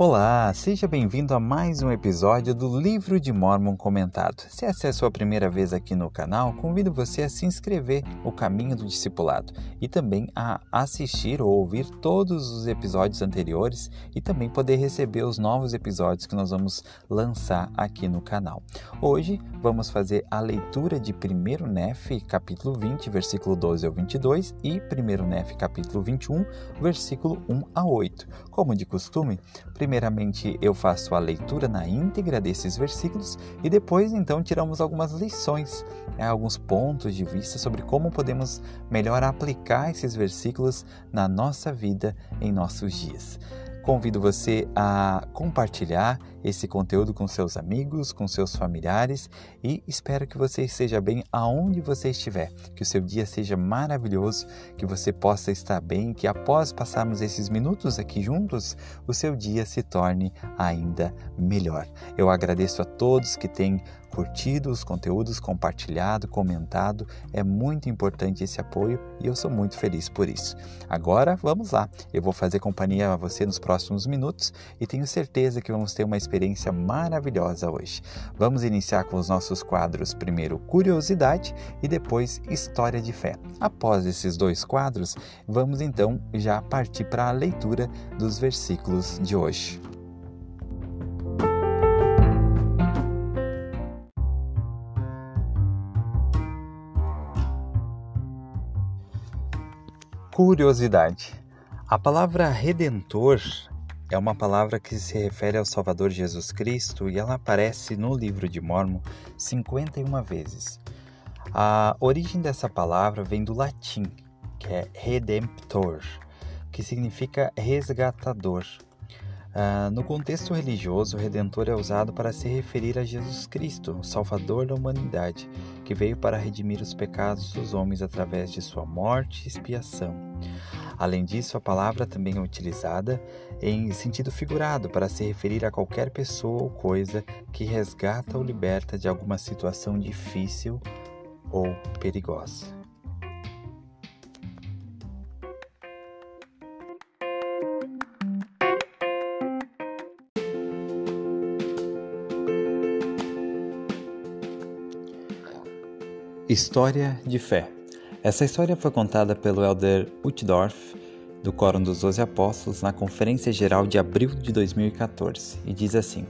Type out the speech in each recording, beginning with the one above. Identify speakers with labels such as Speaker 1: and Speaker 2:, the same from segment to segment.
Speaker 1: Olá, seja bem-vindo a mais um episódio do Livro de Mórmon Comentado. Se essa é a sua primeira vez aqui no canal, convido você a se inscrever no Caminho do Discipulado e também a assistir ou ouvir todos os episódios anteriores e também poder receber os novos episódios que nós vamos lançar aqui no canal. Hoje vamos fazer a leitura de 1º Nefe, capítulo 20, versículo 12 ao 22 e 1º Nefe, capítulo 21, versículo 1 a 8. Como de costume, primeiramente eu faço a leitura na íntegra desses versículos e depois então tiramos algumas lições, alguns pontos de vista sobre como podemos melhor aplicar esses versículos na nossa vida em nossos dias. Convido você a compartilhar esse conteúdo com seus amigos, com seus familiares e espero que você esteja bem aonde você estiver, que o seu dia seja maravilhoso, que você possa estar bem, que após passarmos esses minutos aqui juntos, o seu dia se torne ainda melhor. Eu agradeço a todos que têm curtido os conteúdos, compartilhado, comentado. É muito importante esse apoio e eu sou muito feliz por isso. Agora, vamos lá. Eu vou fazer companhia a você nos próximos minutos e tenho certeza que vamos ter uma experiência maravilhosa hoje. Vamos iniciar com os nossos quadros, primeiro Curiosidade e depois História de Fé. Após esses dois quadros, vamos então já partir para a leitura dos versículos de hoje. Curiosidade. A palavra Redentor é uma palavra que se refere ao Salvador Jesus Cristo e ela aparece no livro de Mórmon 51 vezes. A origem dessa palavra vem do latim, que é Redemptor, que significa resgatador. No contexto religioso, o Redentor é usado para se referir a Jesus Cristo, o Salvador da humanidade, que veio para redimir os pecados dos homens através de sua morte e expiação. Além disso, a palavra também é utilizada em sentido figurado para se referir a qualquer pessoa ou coisa que resgata ou liberta de alguma situação difícil ou perigosa. História de Fé. Essa história foi contada pelo Elder Uchtdorf, do Quórum dos 12 Apóstolos, na Conferência Geral de abril de 2014, e diz assim: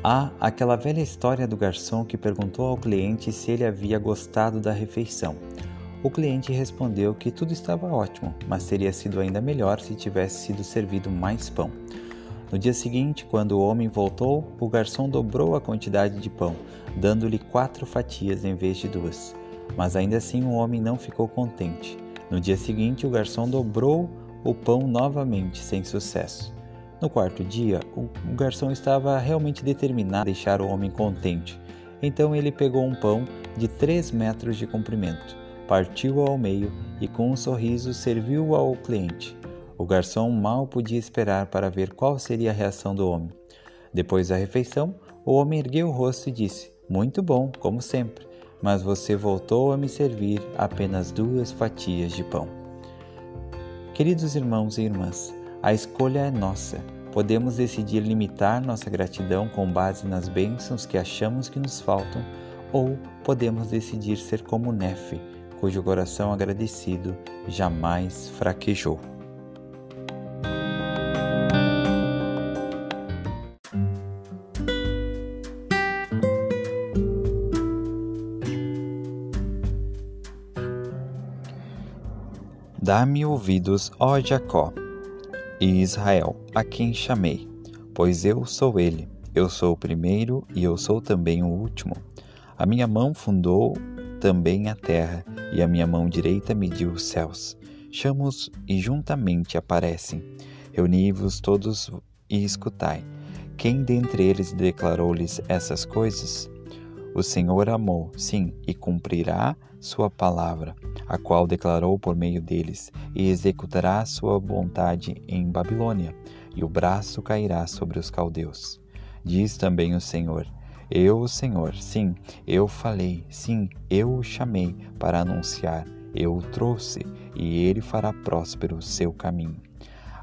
Speaker 1: há aquela velha história do garçom que perguntou ao cliente se ele havia gostado da refeição. O cliente respondeu que tudo estava ótimo, mas teria sido ainda melhor se tivesse sido servido mais pão. No dia seguinte, quando o homem voltou, o garçom dobrou a quantidade de pão, dando-lhe 4 fatias em vez de 2. Mas ainda assim o homem não ficou contente. No dia seguinte, o garçom dobrou o pão novamente, sem sucesso. No 4º dia, o garçom estava realmente determinado a deixar o homem contente. Então ele pegou um pão de 3 metros de comprimento, partiu-o ao meio e com um sorriso serviu-o ao cliente. O garçom mal podia esperar para ver qual seria a reação do homem. Depois da refeição, o homem ergueu o rosto e disse: muito bom, como sempre, mas você voltou a me servir apenas 2 fatias de pão. Queridos irmãos e irmãs, a escolha é nossa. Podemos decidir limitar nossa gratidão com base nas bênçãos que achamos que nos faltam, ou podemos decidir ser como Nefe, cujo coração agradecido jamais fraquejou. Dá-me ouvidos, ó Jacó, e Israel, a quem chamei, pois eu sou ele, eu sou o primeiro e eu sou também o último. A minha mão fundou também a terra, e a minha mão direita mediu os céus. Chamo-os e juntamente aparecem. Reuni-vos todos e escutai. Quem dentre eles declarou-lhes essas coisas? O Senhor amou, sim, e cumprirá sua palavra, a qual declarou por meio deles, e executará sua vontade em Babilônia, e o braço cairá sobre os caldeus. Diz também o Senhor: eu, o Senhor, sim, eu falei, sim, eu o chamei para anunciar, eu o trouxe, e ele fará próspero o seu caminho.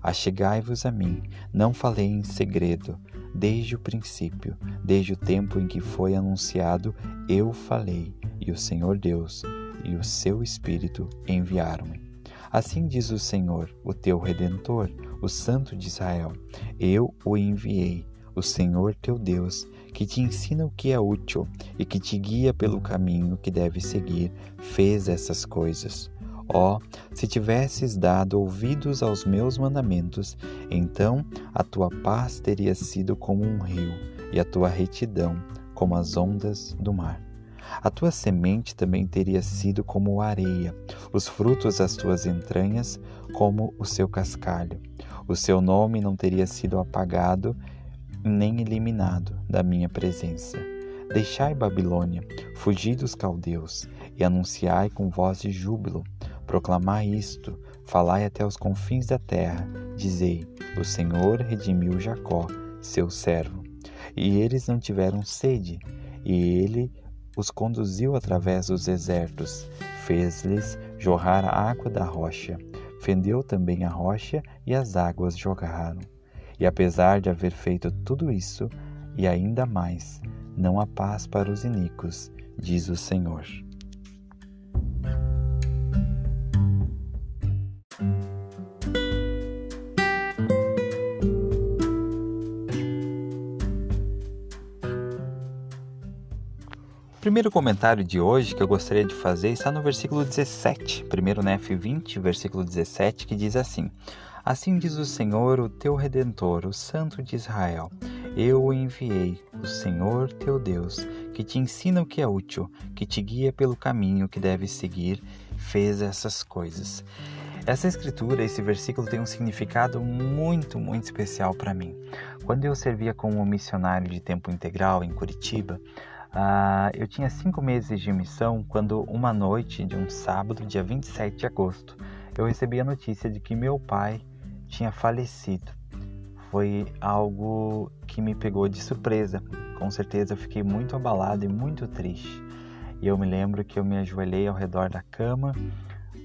Speaker 1: Achegai-vos a mim, não falei em segredo. Desde o princípio, desde o tempo em que foi anunciado, eu falei, e o Senhor Deus e o seu Espírito enviaram-me. Assim diz o Senhor, o teu Redentor, o Santo de Israel: eu o enviei, o Senhor teu Deus, que te ensina o que é útil e que te guia pelo caminho que deves seguir, fez essas coisas. Se tivesses dado ouvidos aos meus mandamentos, então a tua paz teria sido como um rio, e a tua retidão como as ondas do mar. A tua semente também teria sido como a areia, os frutos das tuas entranhas como o seu cascalho. O seu nome não teria sido apagado nem eliminado da minha presença. Deixai Babilônia, fugi dos caldeus, e anunciai com voz de júbilo. Proclamai isto, falai até os confins da terra, dizei: o Senhor redimiu Jacó, seu servo. E eles não tiveram sede, e ele os conduziu através dos desertos, fez-lhes jorrar a água da rocha, fendeu também a rocha e as águas jorraram. E apesar de haver feito tudo isso, e ainda mais, não há paz para os iníquos, diz o Senhor. O primeiro comentário de hoje que eu gostaria de fazer está no versículo 17, 1 Nef 20, versículo 17, que diz assim: assim diz o Senhor, o teu Redentor, o Santo de Israel: eu o enviei, o Senhor teu Deus, que te ensina o que é útil, que te guia pelo caminho que deves seguir, fez essas coisas. Essa escritura, esse versículo tem um significado muito, muito especial para mim. Quando eu servia como missionário de tempo integral em Curitiba, eu tinha 5 meses de missão quando, uma noite de um sábado, dia 27 de agosto, eu recebi a notícia de que meu pai tinha falecido. Foi algo que me pegou de surpresa. Com certeza eu fiquei muito abalado e muito triste. E eu me lembro que eu me ajoelhei ao redor da cama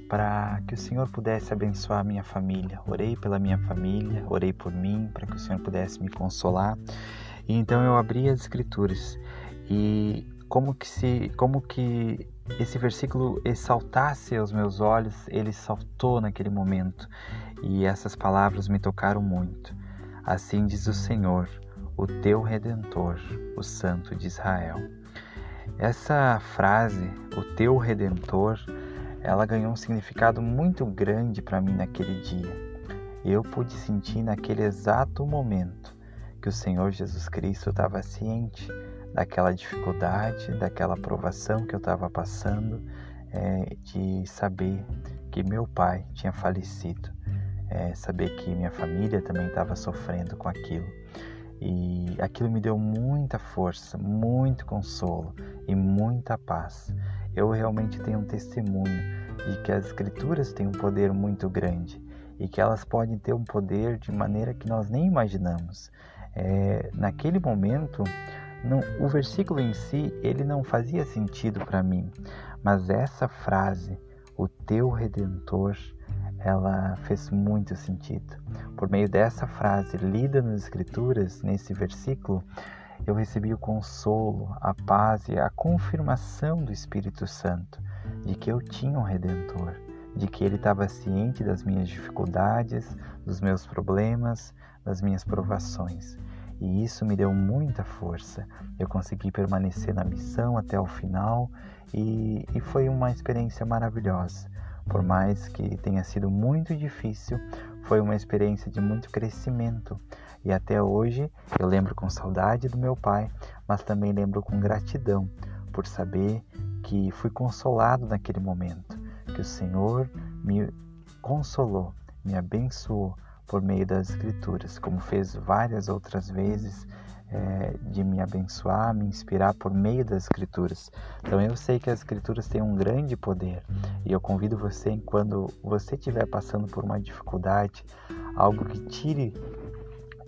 Speaker 1: para que o Senhor pudesse abençoar a minha família. Orei pela minha família, orei por mim, para que o Senhor pudesse me consolar. E então eu abri as Escrituras e como que esse versículo saltasse aos meus olhos, ele saltou naquele momento. E essas palavras me tocaram muito. Assim diz o Senhor, o teu Redentor, o Santo de Israel. Essa frase, o teu Redentor, ela ganhou um significado muito grande para mim naquele dia. Eu pude sentir naquele exato momento que o Senhor Jesus Cristo estava ciente daquela dificuldade, daquela provação que eu estava passando, de saber que meu pai tinha falecido, saber que minha família também estava sofrendo com aquilo. E aquilo me deu muita força, muito consolo e muita paz. Eu realmente tenho um testemunho de que as Escrituras têm um poder muito grande e que elas podem ter um poder de maneira que nós nem imaginamos. Naquele momento, o versículo em si, ele não fazia sentido para mim, mas essa frase, o teu Redentor, ela fez muito sentido. Por meio dessa frase lida nas Escrituras, nesse versículo, eu recebi o consolo, a paz e a confirmação do Espírito Santo de que eu tinha um Redentor, de que Ele estava ciente das minhas dificuldades, dos meus problemas, das minhas provações. E isso me deu muita força. Eu consegui permanecer na missão até o final e foi uma experiência maravilhosa. Por mais que tenha sido muito difícil, foi uma experiência de muito crescimento. E até hoje eu lembro com saudade do meu pai, mas também lembro com gratidão por saber que fui consolado naquele momento, que o Senhor me consolou, me abençoou por meio das Escrituras, como fez várias outras vezes, de me abençoar, me inspirar por meio das Escrituras. Então eu sei que as Escrituras têm um grande poder e eu convido você, quando você estiver passando por uma dificuldade, algo que tire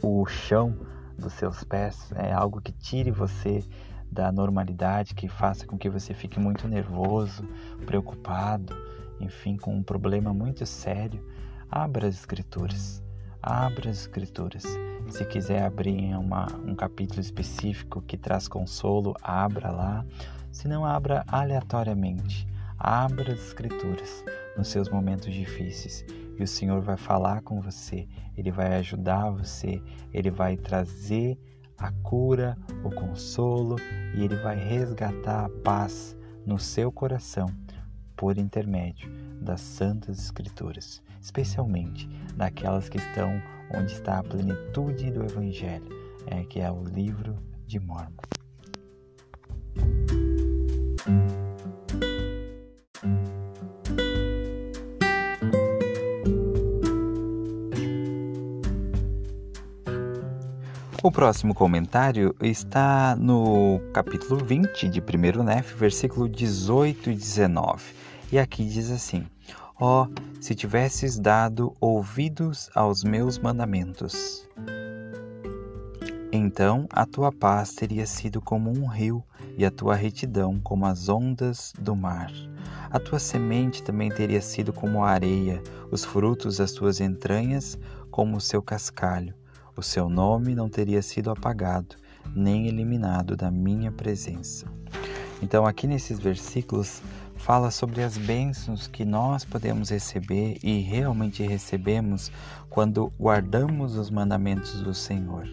Speaker 1: o chão dos seus pés, algo que tire você da normalidade, que faça com que você fique muito nervoso, preocupado, enfim, com um problema muito sério, abra as Escrituras. abra as Escrituras. Se quiser abrir em um capítulo específico que traz consolo, abra lá. Se não, abra aleatoriamente. Abra as Escrituras nos seus momentos difíceis e o Senhor vai falar com você, Ele vai ajudar você, Ele vai trazer a cura, o consolo e Ele vai resgatar a paz no seu coração por intermédio das Santas Escrituras, especialmente daquelas que estão onde está a plenitude do Evangelho, que é o livro de Mórmon. O próximo comentário está no capítulo 20 de 1 Nef, versículo 18 e 19. E aqui diz assim: Ó, se tivesses dado ouvidos aos meus mandamentos, então a tua paz teria sido como um rio e a tua retidão como as ondas do mar. A tua semente também teria sido como a areia, os frutos das tuas entranhas como o seu cascalho. O seu nome não teria sido apagado, nem eliminado da minha presença. Então, aqui nesses versículos, fala sobre as bênçãos que nós podemos receber e realmente recebemos quando guardamos os mandamentos do Senhor.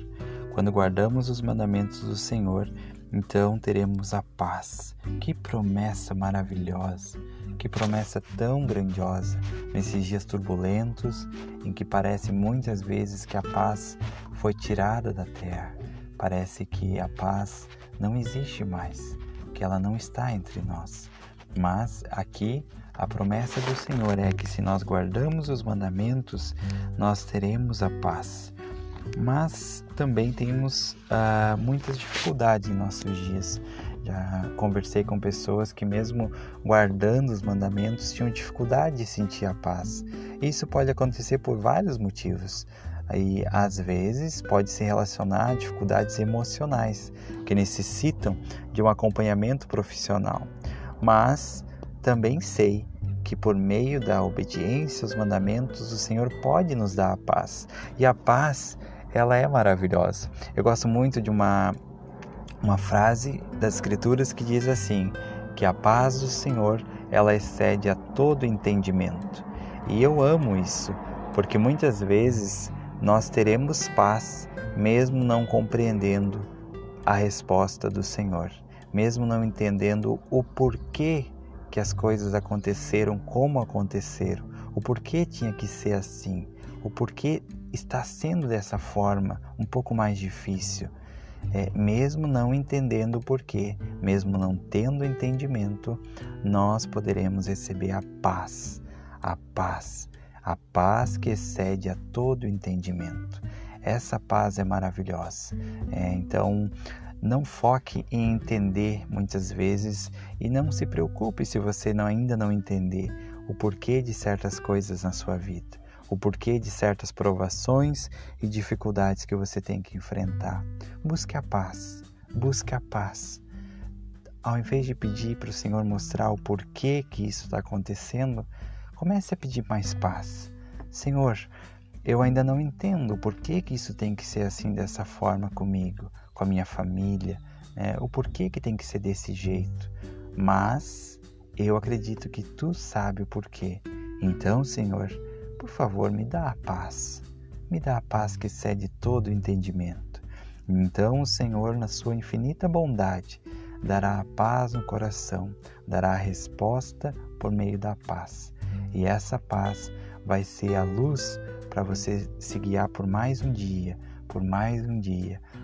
Speaker 1: Quando guardamos os mandamentos do Senhor, então teremos a paz. Que promessa maravilhosa! Que promessa tão grandiosa nesses dias turbulentos em que parece muitas vezes que a paz foi tirada da terra. Parece que a paz não existe mais, que ela não está entre nós. Mas aqui a promessa do Senhor é que se nós guardamos os mandamentos, nós teremos a paz. Mas também temos muitas dificuldades em nossos dias. Já conversei com pessoas que mesmo guardando os mandamentos tinham dificuldade de sentir a paz. Isso pode acontecer por vários motivos. Aí, às vezes, pode se relacionar a dificuldades emocionais que necessitam de um acompanhamento profissional. Mas também sei que por meio da obediência aos mandamentos o Senhor pode nos dar a paz. E a paz, ela é maravilhosa. Eu gosto muito de uma frase das Escrituras que diz assim, que a paz do Senhor, ela excede a todo entendimento. E eu amo isso, porque muitas vezes nós teremos paz, mesmo não compreendendo a resposta do Senhor, mesmo não entendendo o porquê que as coisas aconteceram como aconteceram, o porquê tinha que ser assim, o porquê está sendo dessa forma, um pouco mais difícil. Mesmo não entendendo o porquê, mesmo não tendo entendimento, nós poderemos receber a paz que excede a todo entendimento. Essa paz é maravilhosa. Então, não foque em entender muitas vezes e não se preocupe se você ainda não entender o porquê de certas coisas na sua vida, o porquê de certas provações e dificuldades que você tem que enfrentar. Busque a paz. Ao invés de pedir para o Senhor mostrar o porquê que isso está acontecendo, comece a pedir mais paz. Senhor, eu ainda não entendo o porquê que isso tem que ser assim dessa forma comigo, com a minha família, o porquê que tem que ser desse jeito, mas eu acredito que Tu sabe o porquê. Então, Senhor, por favor, me dá a paz que excede todo o entendimento. Então o Senhor, na sua infinita bondade, dará a paz no coração, dará a resposta por meio da paz. E essa paz vai ser a luz para você se guiar por mais um dia,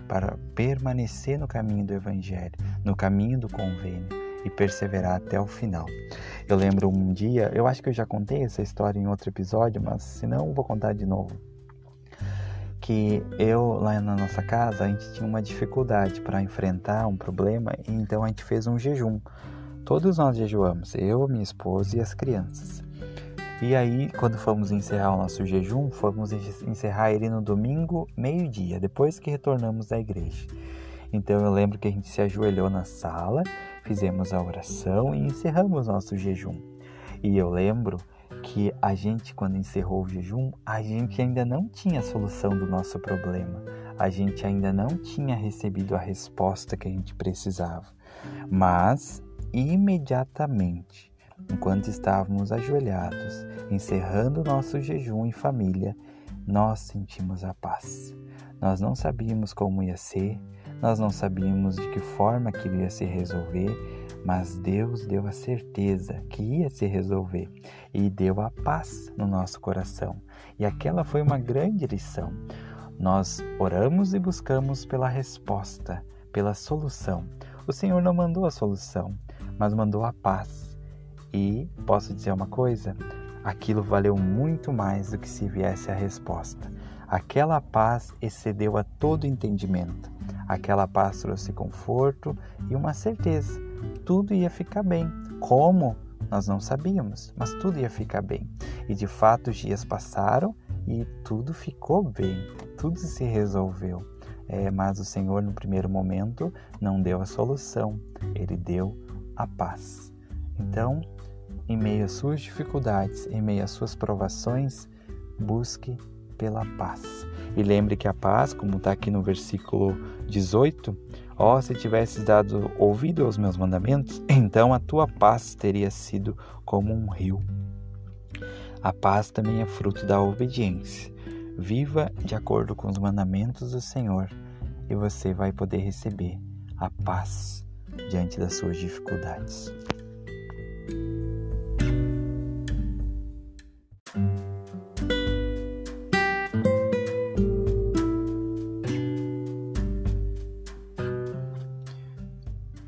Speaker 1: para permanecer no caminho do Evangelho, no caminho do convênio e perseverar até o final. Eu lembro um dia, eu acho que eu já contei essa história em outro episódio, mas se não, vou contar de novo. Que lá na nossa casa, a gente tinha uma dificuldade para enfrentar um problema, e então a gente fez um jejum. Todos nós jejuamos, eu, minha esposa e as crianças. E aí, quando fomos encerrar o nosso jejum, fomos encerrar ele no domingo, meio-dia, depois que retornamos da igreja. Então eu lembro que a gente se ajoelhou na sala, fizemos a oração e encerramos nosso jejum. E eu lembro que a gente, quando encerrou o jejum, a gente ainda não tinha a solução do nosso problema. A gente ainda não tinha recebido a resposta que a gente precisava. Mas, imediatamente, enquanto estávamos ajoelhados, encerrando o nosso jejum em família, nós sentimos a paz. Nós não sabíamos como ia ser, nós não sabíamos de que forma aquilo ia se resolver, mas Deus deu a certeza que ia se resolver e deu a paz no nosso coração. E aquela foi uma grande lição. Nós oramos e buscamos pela resposta, pela solução. O Senhor não mandou a solução, mas mandou a paz. E posso dizer uma coisa? Aquilo valeu muito mais do que se viesse a resposta. Aquela paz excedeu a todo entendimento. Aquela paz trouxe conforto e uma certeza. Tudo ia ficar bem. Como? Nós não sabíamos, mas tudo ia ficar bem. E de fato os dias passaram e tudo ficou bem. Tudo se resolveu. Mas o Senhor, no primeiro momento, não deu a solução. Ele deu a paz. Então, em meio às suas dificuldades, em meio às suas provações, busque pela paz. E lembre que a paz, como está aqui no versículo 18, se tivesses dado ouvido aos meus mandamentos, então a tua paz teria sido como um rio. A paz também é fruto da obediência. Viva de acordo com os mandamentos do Senhor e você vai poder receber a paz diante das suas dificuldades.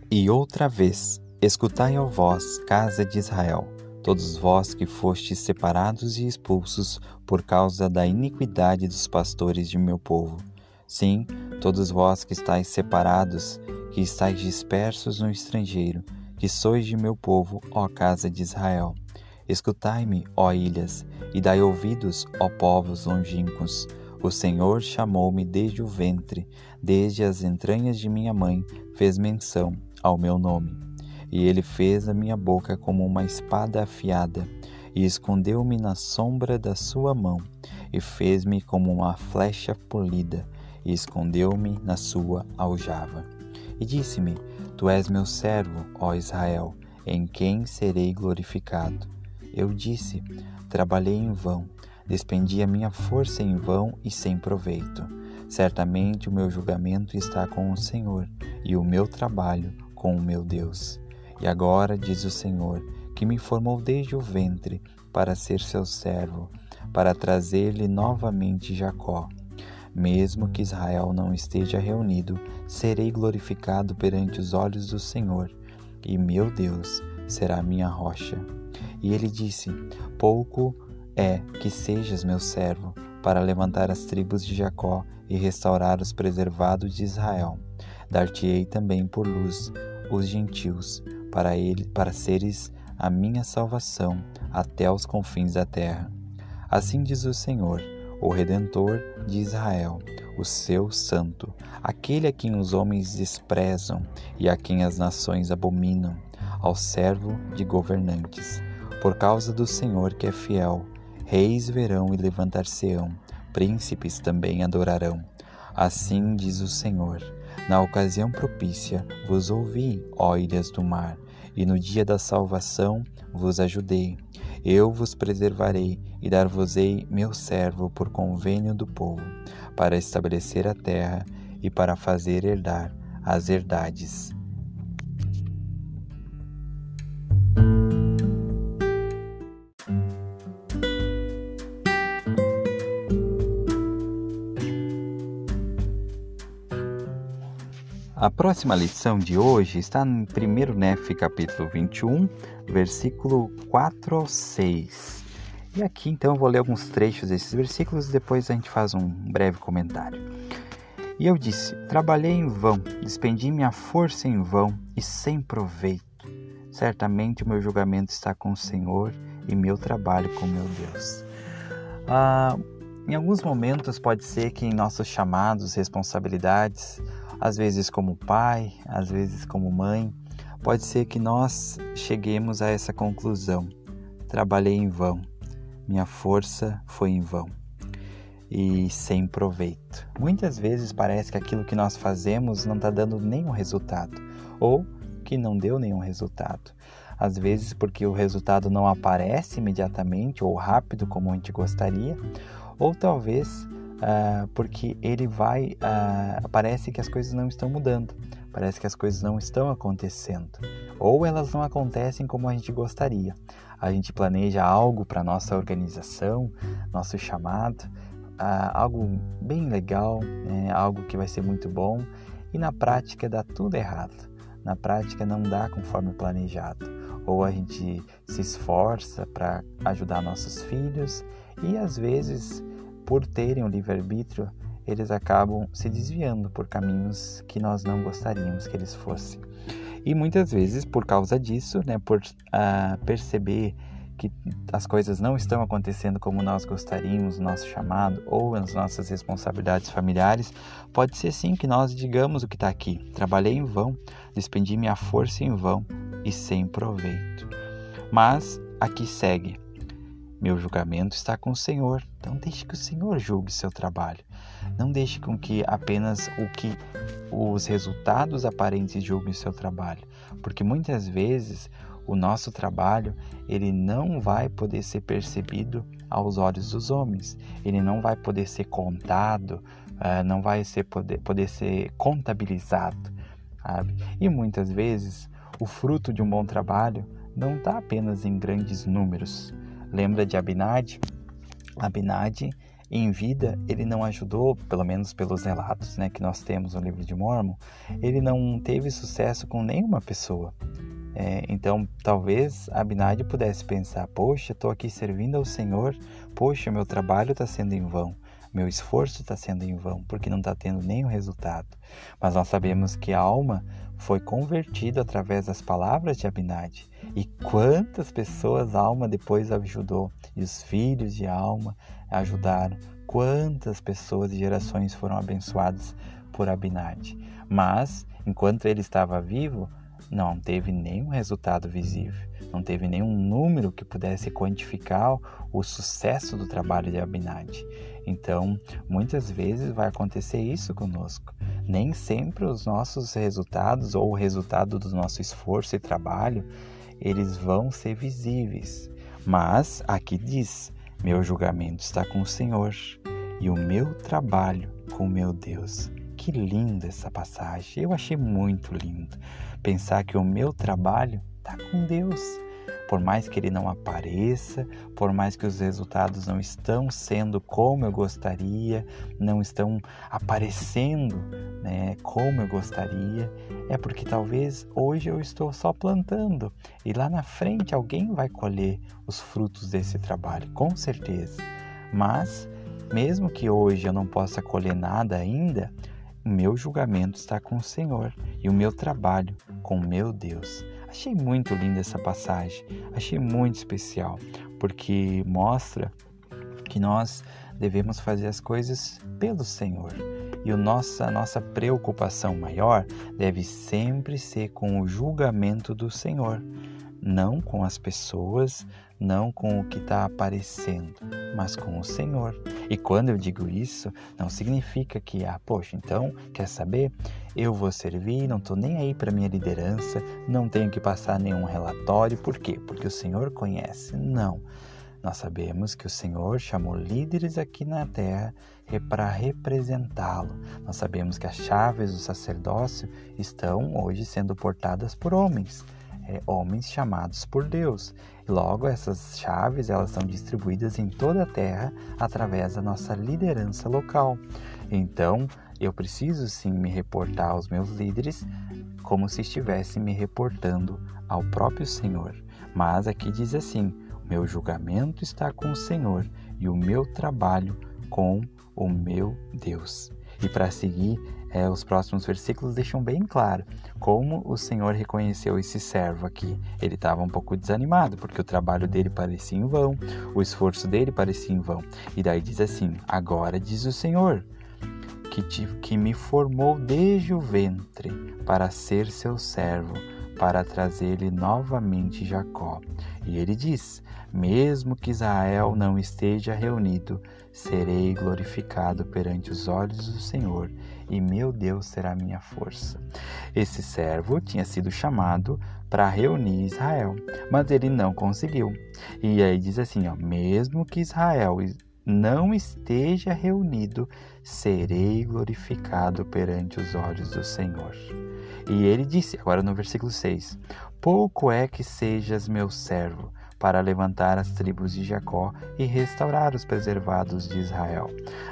Speaker 1: E outra vez, escutai, ó vós, casa de Israel, todos vós que fostes separados e expulsos por causa da iniquidade dos pastores de meu povo. Sim, todos vós que estáis separados, que estáis dispersos no estrangeiro, que sois de meu povo, ó casa de Israel. Escutai-me, ó ilhas, e dai ouvidos, ó povos longínquos. O Senhor chamou-me desde o ventre, desde as entranhas de minha mãe, fez menção ao meu nome. E ele fez a minha boca como uma espada afiada, e escondeu-me na sombra da sua mão, e fez-me como uma flecha polida, e escondeu-me na sua aljava. E disse-me, tu és meu servo, ó Israel, em quem serei glorificado. Eu disse, trabalhei em vão, despendi a minha força em vão e sem proveito. Certamente o meu julgamento está com o Senhor, e o meu trabalho com o meu Deus. E agora, diz o Senhor, que me formou desde o ventre para ser seu servo, para trazer-lhe novamente Jacó. Mesmo que Israel não esteja reunido, serei glorificado perante os olhos do Senhor, e meu Deus será minha rocha. E ele disse, pouco é que sejas meu servo, para levantar as tribos de Jacó e restaurar os preservados de Israel. Dar-te-ei também por luz os gentios, para seres a minha salvação até os confins da terra. Assim diz o Senhor, o Redentor de Israel, o seu santo, aquele a quem os homens desprezam e a quem as nações abominam, ao servo de governantes. Por causa do Senhor que é fiel, reis verão e levantar-se-ão, príncipes também adorarão. Assim diz o Senhor, na ocasião propícia vos ouvi, ó ilhas do mar, e no dia da salvação vos ajudei. Eu vos preservarei e dar-vos-ei meu servo por convênio do povo, para estabelecer a terra e para fazer herdar as herdades. A próxima lição de hoje está no 1 Néfi, capítulo 21, versículo 4 ao 6. E aqui então eu vou ler alguns trechos desses versículos e depois a gente faz um breve comentário. E eu disse, trabalhei em vão, despendi minha força em vão e sem proveito. Certamente o meu julgamento está com o Senhor e meu trabalho com meu Deus. Em alguns momentos pode ser que em nossos chamados, responsabilidades, às vezes como pai, às vezes como mãe, pode ser que nós cheguemos a essa conclusão. Trabalhei em vão, minha força foi em vão e sem proveito. Muitas vezes parece que aquilo que nós fazemos não está dando nenhum resultado, ou que não deu nenhum resultado. Às vezes porque o resultado não aparece imediatamente ou rápido como a gente gostaria, ou talvez porque parece que as coisas não estão mudando, parece que as coisas não estão acontecendo, ou elas não acontecem como a gente gostaria. A gente planeja algo para nossa organização, nosso chamado, algo bem legal, algo que vai ser muito bom, e na prática dá tudo errado. Na prática não dá conforme planejado. Ou a gente se esforça para ajudar nossos filhos e às vezes, por terem o livre-arbítrio, eles acabam se desviando por caminhos que nós não gostaríamos que eles fossem. E muitas vezes, por causa disso, por perceber que as coisas não estão acontecendo como nós gostaríamos, no nosso chamado ou nas nossas responsabilidades familiares, pode ser sim que nós digamos o que está aqui: trabalhei em vão, despendi minha força em vão e sem proveito. Mas aqui segue: meu julgamento está com o Senhor. Então deixe que o Senhor julgue seu trabalho. Não deixe com que apenas os resultados aparentes julguem o seu trabalho, porque muitas vezes o nosso trabalho ele não vai poder ser percebido aos olhos dos homens, ele não vai poder ser contado, não vai poder ser contabilizado, sabe? E muitas vezes o fruto de um bom trabalho não está apenas em grandes números. Lembra de Abinadi? Abinadi, em vida, ele não ajudou, pelo menos pelos relatos que nós temos no livro de Mórmon, ele não teve sucesso com nenhuma pessoa. Então, talvez Abinadi pudesse pensar: poxa, estou aqui servindo ao Senhor, poxa, meu trabalho está sendo em vão, meu esforço está sendo em vão, porque não está tendo nenhum resultado. Mas nós sabemos que a alma foi convertida através das palavras de Abinadi. E quantas pessoas a alma depois ajudou, e os filhos de alma ajudaram. Quantas pessoas e gerações foram abençoadas por Abinadi. Mas, enquanto ele estava vivo, não teve nenhum resultado visível, não teve nenhum número que pudesse quantificar o sucesso do trabalho de Abinadi. Então, muitas vezes vai acontecer isso conosco. Nem sempre os nossos resultados ou o resultado do nosso esforço e trabalho, eles vão ser visíveis. Mas aqui diz: meu julgamento está com o Senhor e o meu trabalho com o meu Deus. Que linda essa passagem, eu achei muito lindo. Pensar que o meu trabalho está com Deus. Por mais que ele não apareça, por mais que os resultados não estão sendo como eu gostaria, não estão aparecendo como eu gostaria, é porque talvez hoje eu estou só plantando e lá na frente alguém vai colher os frutos desse trabalho, com certeza. Mas, mesmo que hoje eu não possa colher nada ainda, o meu julgamento está com o Senhor e o meu trabalho com o meu Deus. Achei muito linda essa passagem, achei muito especial, porque mostra que nós devemos fazer as coisas pelo Senhor. E a nossa preocupação maior deve sempre ser com o julgamento do Senhor, não com as pessoas, não com o que está aparecendo, mas com o Senhor. E quando eu digo isso, não significa que, poxa, então, quer saber? Eu vou servir, não estou nem aí para minha liderança, não tenho que passar nenhum relatório. Por quê? Porque o Senhor conhece. Não. Nós sabemos que o Senhor chamou líderes aqui na terra para representá-lo. Nós sabemos que as chaves do sacerdócio estão hoje sendo portadas por homens. Homens chamados por Deus. E logo essas chaves elas são distribuídas em toda a terra através da nossa liderança local. Então eu preciso sim me reportar aos meus líderes como se estivesse me reportando ao próprio Senhor. Mas aqui diz assim: meu julgamento está com o Senhor e o meu trabalho com o meu Deus. E para seguir, os próximos versículos deixam bem claro como o Senhor reconheceu esse servo aqui. Ele estava um pouco desanimado, porque o trabalho dele parecia em vão, o esforço dele parecia em vão. E daí diz assim: agora diz o Senhor, que me formou desde o ventre para ser seu servo, para trazer-lhe novamente Jacó. E ele diz: mesmo que Israel não esteja reunido, serei glorificado perante os olhos do Senhor, e meu Deus será minha força. Esse servo tinha sido chamado para reunir Israel, mas ele não conseguiu. E aí diz assim, mesmo que Israel não esteja reunido, serei glorificado perante os olhos do Senhor. E ele disse, agora no versículo 6, pouco é que sejas meu servo, para levantar as tribos de Jacó e restaurar os preservados de Israel.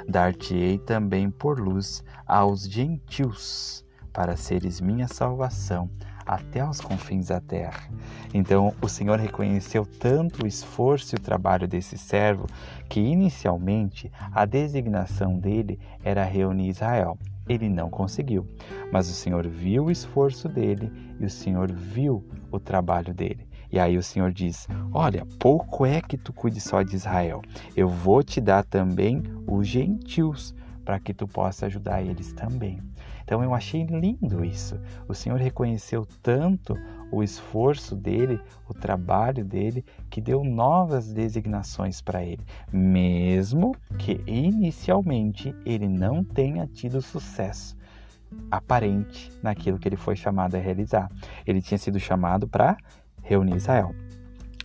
Speaker 1: Dar-te-ei também por luz aos gentios, para seres minha salvação até aos confins da terra. Então o Senhor reconheceu tanto o esforço e o trabalho desse servo, que inicialmente a designação dele era reunir Israel. Ele não conseguiu, mas o Senhor viu o esforço dele e o Senhor viu o trabalho dele. E aí o Senhor diz, olha, pouco é que tu cuide só de Israel, eu vou te dar também os gentios, para que tu possa ajudar eles também. Então eu achei lindo isso. O Senhor reconheceu tanto o esforço dele, o trabalho dele, que deu novas designações para ele, mesmo que inicialmente ele não tenha tido sucesso aparente naquilo que ele foi chamado a realizar. Ele tinha sido chamado para reunir Israel.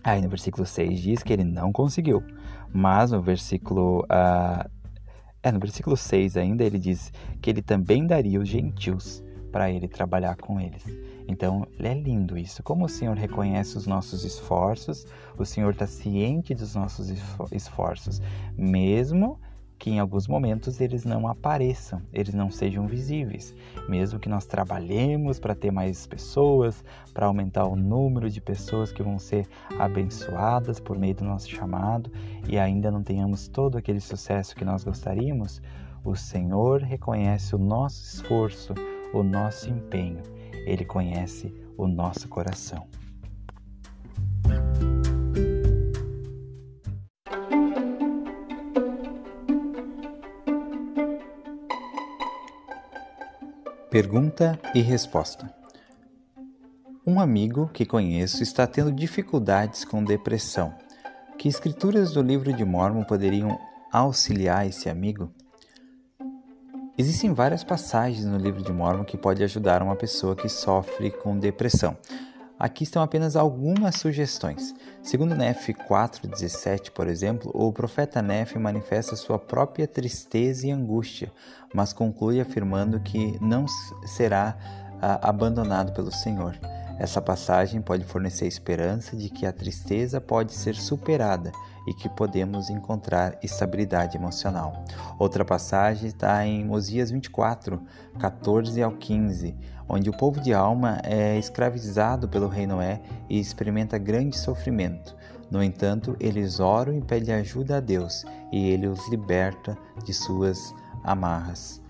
Speaker 1: Aí no versículo 6 diz que ele não conseguiu, mas no versículo 6 ainda ele diz que ele também daria os gentios para ele trabalhar com eles. Então é lindo isso, como o Senhor reconhece os nossos esforços, o Senhor está ciente dos nossos esforços, mesmo que em alguns momentos eles não apareçam, eles não sejam visíveis, mesmo que nós trabalhemos para ter mais pessoas, para aumentar o número de pessoas que vão ser abençoadas por meio do nosso chamado e ainda não tenhamos todo aquele sucesso que nós gostaríamos, o Senhor reconhece o nosso esforço, o nosso empenho, Ele conhece o nosso coração. Pergunta e resposta. Um amigo que conheço está tendo dificuldades com depressão. Que escrituras do livro de Mórmon poderiam auxiliar esse amigo? Existem várias passagens no livro de Mórmon que podem ajudar uma pessoa que sofre com depressão. Aqui estão apenas algumas sugestões. Segundo Nefe 4:17, por exemplo, o profeta Nefe manifesta sua própria tristeza e angústia, mas conclui afirmando que não será abandonado pelo Senhor. Essa passagem pode fornecer esperança de que a tristeza pode ser superada e que podemos encontrar estabilidade emocional. Outra passagem está em Osias 24, 14 ao 15, onde o povo de alma é escravizado pelo rei Noé e experimenta grande sofrimento. No entanto, eles oram e pedem ajuda a Deus, e Ele os liberta de suas amarras.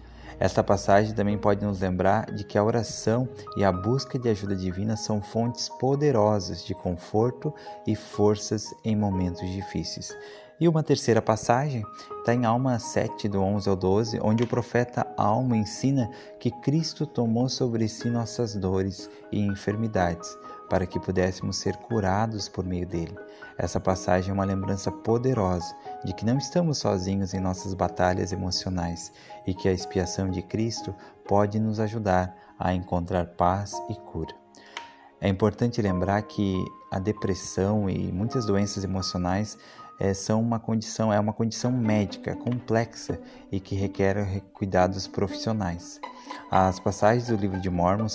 Speaker 1: Esta passagem também pode nos lembrar de que a oração e a busca de ajuda divina são fontes poderosas de conforto e forças em momentos difíceis. E uma terceira passagem está em Alma 7, do 11 ao 12, onde o profeta Alma ensina que Cristo tomou sobre si nossas dores e enfermidades, para que pudéssemos ser curados por meio dele. Essa passagem é uma lembrança poderosa de que não estamos sozinhos em nossas batalhas emocionais e que a expiação de Cristo pode nos ajudar a encontrar paz e cura. É importante lembrar que a depressão e muitas doenças emocionais é uma condição médica complexa e que requer cuidados profissionais. As passagens do livro de Mórmon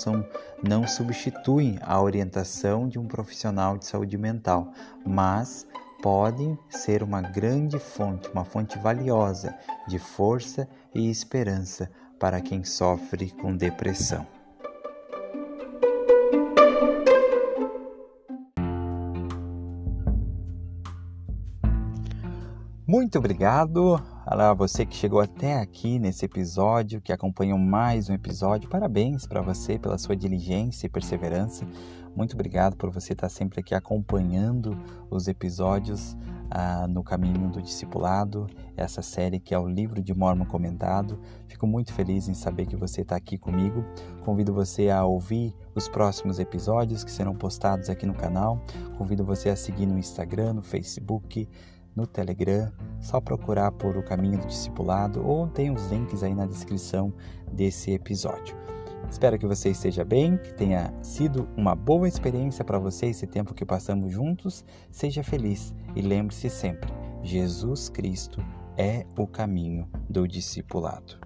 Speaker 1: não substituem a orientação de um profissional de saúde mental, mas podem ser uma grande fonte, uma fonte valiosa de força e esperança para quem sofre com depressão. Muito obrigado a você que chegou até aqui nesse episódio, que acompanhou mais um episódio. Parabéns para você pela sua diligência e perseverança. Muito obrigado por você estar sempre aqui acompanhando os episódios no Caminho do Discipulado, essa série que é o Livro de Mórmon Comentado. Fico muito feliz em saber que você está aqui comigo. Convido você a ouvir os próximos episódios que serão postados aqui no canal. Convido você a seguir no Instagram, no Facebook, no Telegram. Só procurar por O Caminho do Discipulado ou tem os links aí na descrição desse episódio. Espero que você esteja bem, que tenha sido uma boa experiência para você esse tempo que passamos juntos. Seja feliz e lembre-se sempre, Jesus Cristo é o caminho do discipulado.